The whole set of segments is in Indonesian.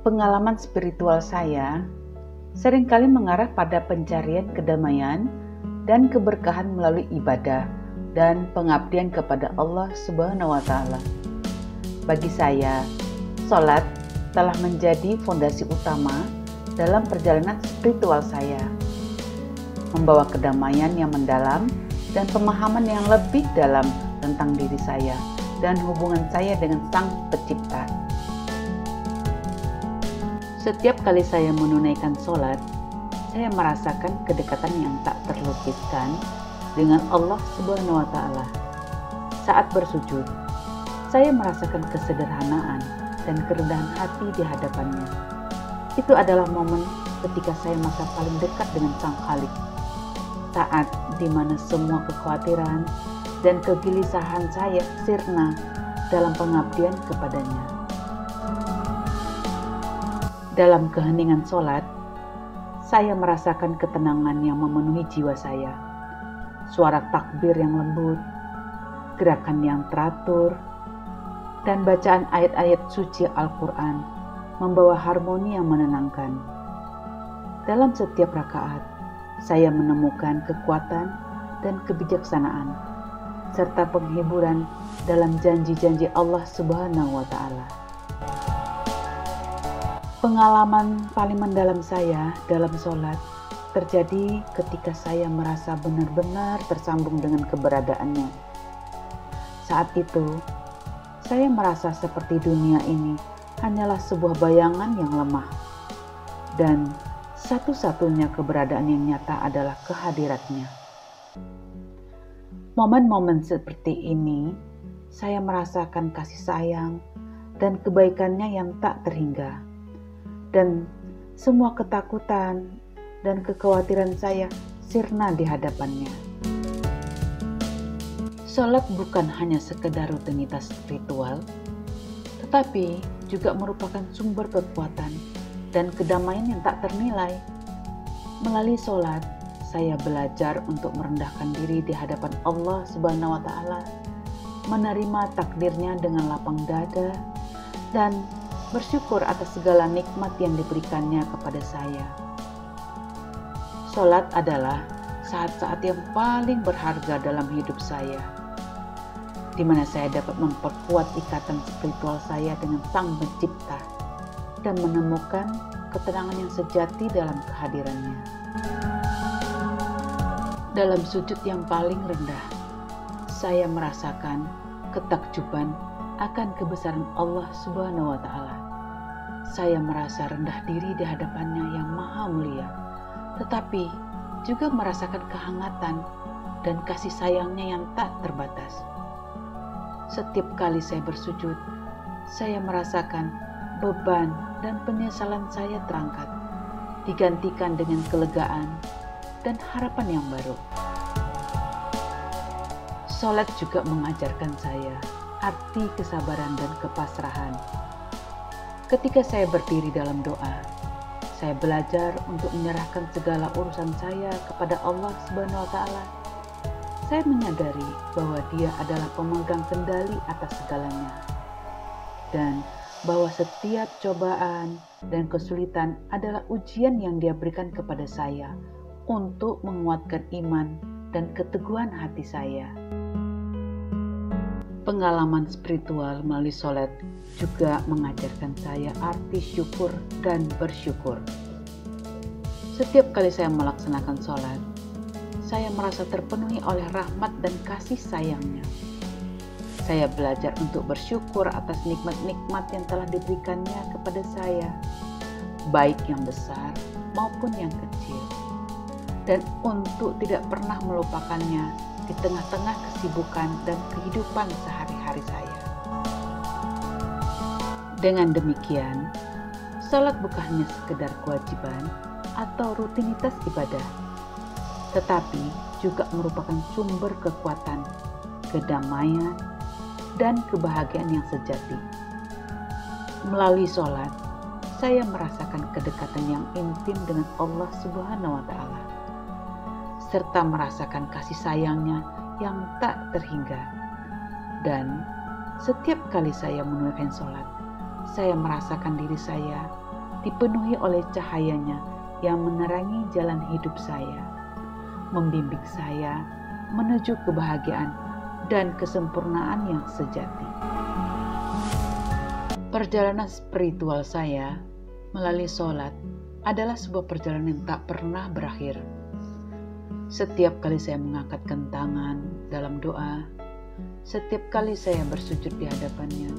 Pengalaman spiritual saya seringkali mengarah pada pencarian kedamaian dan keberkahan melalui ibadah dan pengabdian kepada Allah Subhanahu wa Ta'ala. Bagi saya, sholat telah menjadi fondasi utama dalam perjalanan spiritual saya, membawa kedamaian yang mendalam dan pemahaman yang lebih dalam tentang diri saya dan hubungan saya dengan Sang Pencipta. Setiap kali saya menunaikan sholat, saya merasakan kedekatan yang tak terlukiskan dengan Allah Subhanahu wa Ta'ala. Saat bersujud, saya merasakan kesederhanaan dan kerendahan hati di hadapannya. Itu adalah momen ketika saya merasa paling dekat dengan Sang Khalik. Saat di mana semua kekhawatiran dan kegelisahan saya sirna dalam pengabdian kepadanya. Dalam keheningan sholat, saya merasakan ketenangan yang memenuhi jiwa saya. Suara takbir yang lembut, gerakan yang teratur, dan bacaan ayat-ayat suci Al-Quran membawa harmoni yang menenangkan. Dalam setiap rakaat, saya menemukan kekuatan dan kebijaksanaan, serta penghiburan dalam janji-janji Allah Subhanahu wa Ta'ala. Pengalaman paling mendalam saya dalam sholat terjadi ketika saya merasa benar-benar tersambung dengan keberadaannya. Saat itu, saya merasa seperti dunia ini hanyalah sebuah bayangan yang lemah, dan satu-satunya keberadaan yang nyata adalah kehadiratnya. Momen-momen seperti ini, saya merasakan kasih sayang dan kebaikannya yang tak terhingga. Dan semua ketakutan dan kekhawatiran saya sirna di hadapannya. Salat bukan hanya sekedar rutinitas spiritual, tetapi juga merupakan sumber kekuatan dan kedamaian yang tak ternilai. Melalui salat, saya belajar untuk merendahkan diri di hadapan Allah Subhanahu wa Ta'ala, menerima takdirnya dengan lapang dada, dan bersyukur atas segala nikmat yang diberikannya kepada saya. Salat adalah saat-saat yang paling berharga dalam hidup saya, di mana saya dapat memperkuat ikatan spiritual saya dengan Sang Pencipta dan menemukan ketenangan yang sejati dalam kehadirannya. Dalam sujud yang paling rendah, saya merasakan ketakjuban akan kebesaran Allah Subhanahu wa Ta'ala. Saya merasa rendah diri di hadapannya yang maha mulia, tetapi juga merasakan kehangatan dan kasih sayangnya yang tak terbatas. Setiap kali saya bersujud, saya merasakan beban dan penyesalan saya terangkat, digantikan dengan kelegaan dan harapan yang baru. Salat juga mengajarkan saya arti kesabaran dan kepasrahan. Ketika saya berdiri dalam doa, saya belajar untuk menyerahkan segala urusan saya kepada Allah Subhanahu wa Ta'ala. Saya menyadari bahwa Dia adalah pemegang kendali atas segalanya, dan bahwa setiap cobaan dan kesulitan adalah ujian yang Dia berikan kepada saya untuk menguatkan iman dan keteguhan hati saya. Pengalaman spiritual melalui salat juga mengajarkan saya arti syukur dan bersyukur. Setiap kali saya melaksanakan salat, saya merasa terpenuhi oleh rahmat dan kasih sayangnya. Saya belajar untuk bersyukur atas nikmat-nikmat yang telah diberikannya kepada saya, baik yang besar maupun yang kecil, dan untuk tidak pernah melupakannya di tengah-tengah kesibukan dan kehidupan sehari-hari saya. Dengan demikian, salat bukan hanya sekedar kewajiban atau rutinitas ibadah, tetapi juga merupakan sumber kekuatan, kedamaian, dan kebahagiaan yang sejati. Melalui salat, saya merasakan kedekatan yang intim dengan Allah Subhanahu wa Ta'ala, serta merasakan kasih sayangnya yang tak terhingga. Dan setiap kali saya menunaikan salat, saya merasakan diri saya dipenuhi oleh cahayanya yang menerangi jalan hidup saya, membimbing saya menuju kebahagiaan dan kesempurnaan yang sejati. Perjalanan spiritual saya melalui sholat adalah sebuah perjalanan yang tak pernah berakhir. Setiap kali saya mengangkatkan tangan dalam doa, setiap kali saya bersujud di hadapannya,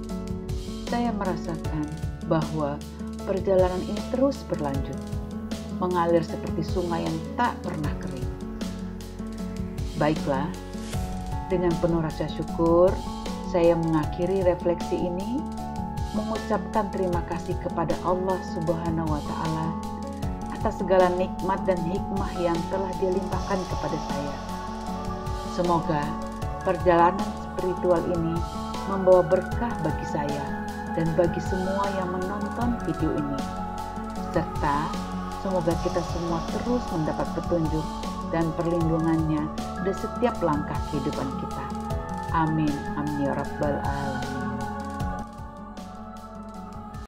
saya merasakan bahwa perjalanan ini terus berlanjut, mengalir seperti sungai yang tak pernah kering. Baiklah, dengan penuh rasa syukur, saya mengakhiri refleksi ini, mengucapkan terima kasih kepada Allah Subhanahu wa Ta'ala atas segala nikmat dan hikmah yang telah Dia limpahkan kepada saya. Semoga perjalanan spiritual ini membawa berkah bagi saya dan bagi semua yang menonton video ini, serta semoga kita semua terus mendapat petunjuk dan perlindungannya di setiap langkah kehidupan kita. Amin, amin ya rabbal alamin.